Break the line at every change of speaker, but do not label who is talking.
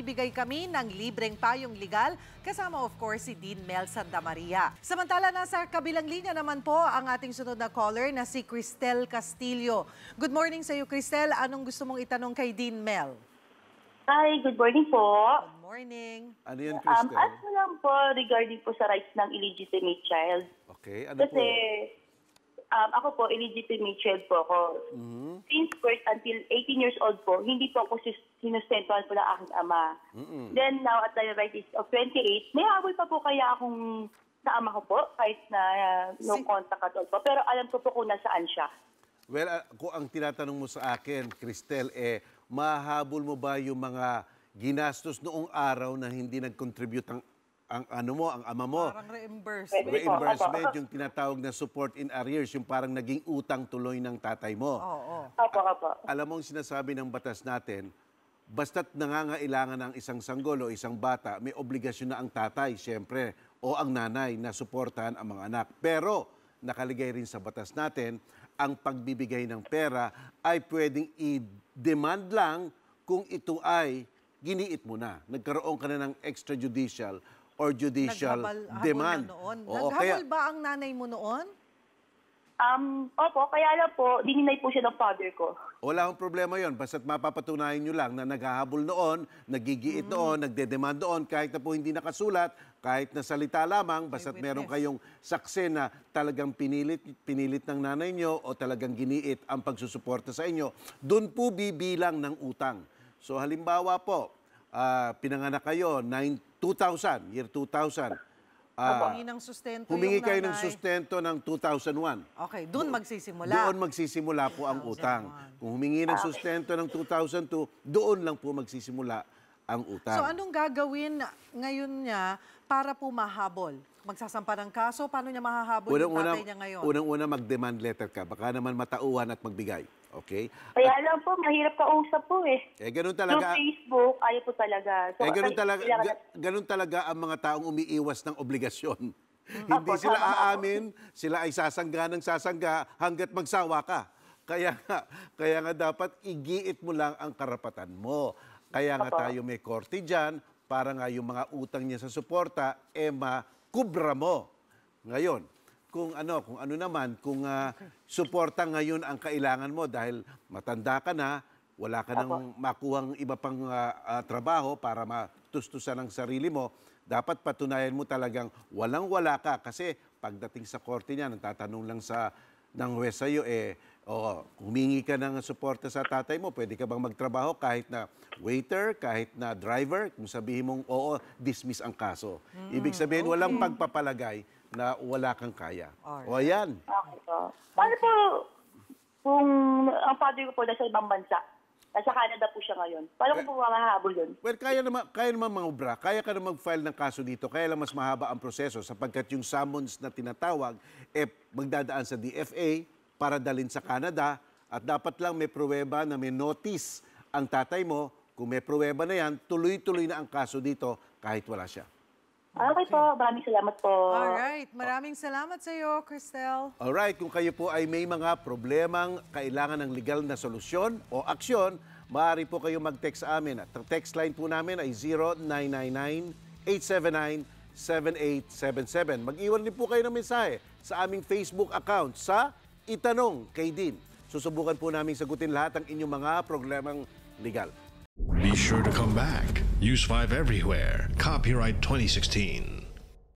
magbibigay kami ng libreng payong legal kasama of course si Dean Mel Santamaria. Samantala nasa kabilang linya naman po ang ating sunod na caller na si Cristel Castillo. Good morning sa iyo, Cristel. Anong gusto mong itanong kay Dean Mel?
Hi, good morning po.
Good morning.
Ano yan, Cristel?
Ask mo lang po regarding po sa rights ng illegitimate child.
Okay, ano
Kasi
po?
ako po, illegitimate child po ako. Since birth until 18 years old po, hindi po ako sinustentuhan po ng aking ama. Then now, at the right age of 28, may habol pa po kaya akong sa ama ko po, kahit na no contact at all po. Pero alam ko po kung nasaan siya.
Well, kung ang tinatanong mo sa akin, Cristel, mahabol mo ba yung mga ginastos noong araw na hindi nag-contribute ang ama mo?
Parang reimbursement.
Reimbursement, yung tinatawag na support in arrears, yung parang naging utang tuloy ng tatay mo.
Oo.
Opo.
Alam mo ang sinasabi ng batas natin, basta't nangangailangan ng isang sanggol o isang bata, may obligasyon na ang tatay, siyempre, o ang nanay na suportahan ang mga anak. Pero, nakaligay rin sa batas natin, ang pagbibigay ng pera ay pwedeng i-demand lang kung ito ay giniit mo na. Nagkaroon ka na ng extrajudicial or judicial demand.
Naghabol ba ang nanay mo noon?
Opo, kaya lang po, dininay po siya ng father ko.
Wala akong problema yon. Basta't mapapatunayan nyo lang na naghahabol noon, nagigiit noon, nagdedemand noon, kahit na po hindi nakasulat, kahit na salita lamang, basta't meron kayong saksi na talagang pinilit ng nanay nyo o talagang giniit ang pagsusuporta sa inyo, doon po bibilang ng utang. So halimbawa po, pinanganak kayo, year 2000,
humingi ng sustento
humingi
yung
kayo
nanay.
ng sustento ng 2001.
Okay, doon magsisimula.
Doon magsisimula po ang utang. Kung humingi ng sustento ng 2002, doon lang po magsisimula ang utang.
So anong gagawin ngayon niya para po mahabol? Magsasampa ng kaso? Paano niya mahahabol yung tatay niya ngayon?
Unang-una mag-demand letter ka. Baka naman matauhan at magbigay. Okay?
Kaya lang po, mahirap kausap po
Ganun talaga.
Yung Facebook, ayaw po talaga. So,
ganun talaga ang mga taong umiiwas ng obligasyon. Hindi sila aamin, sila ay sasangga ng sasangga hanggat magsawa ka. Kaya nga dapat igiit mo lang ang karapatan mo. Kaya nga tayo may korte dyan para nga yung mga utang niya sa suporta, makubra mo. Ngayon, kung suporta ngayon ang kailangan mo dahil matanda ka na, wala ka nang makuhang iba pang trabaho para matustusan ang sarili mo, dapat patunayan mo talagang walang-wala ka. Kasi pagdating sa korte niya, nagtatanong lang ng huwes sa'yo, humingi ka ng suporta sa tatay mo, pwede ka bang magtrabaho kahit na waiter, kahit na driver, kung sabihin mong oo, dismiss ang kaso. Ibig sabihin, walang pagpapalagay na wala kang kaya. O yan.
Okay po. Paano po kung ang father ko po nasa ibang bansa? Nasa Canada po siya ngayon. Paano ko po mahahabol yun?
Well, kaya naman mangubra. Kaya ka naman mag-file ng kaso dito. Kaya lang mas mahaba ang proseso sapagkat yung summons na tinatawag, magdadaan sa DFA para dalhin sa Canada at dapat lang may pruweba na may notice ang tatay mo. Kung may pruweba na yan, tuloy-tuloy na ang kaso dito kahit wala siya.
Okay po. Maraming salamat po.
Alright. Maraming salamat sa iyo, Cristel.
Alright. Kung kayo po ay may mga problemang kailangan ng legal na solusyon o aksyon, maaari po kayo mag-text sa amin. At ang text line po namin ay 0999-879-7877. Mag-iwan din po kayo ng mensahe sa aming Facebook account sa Itanong kay Dean. Susubukan po namin sagutin lahat ng inyong mga problemang legal.
Be sure to come back. Use 5 everywhere. Copyright 2016.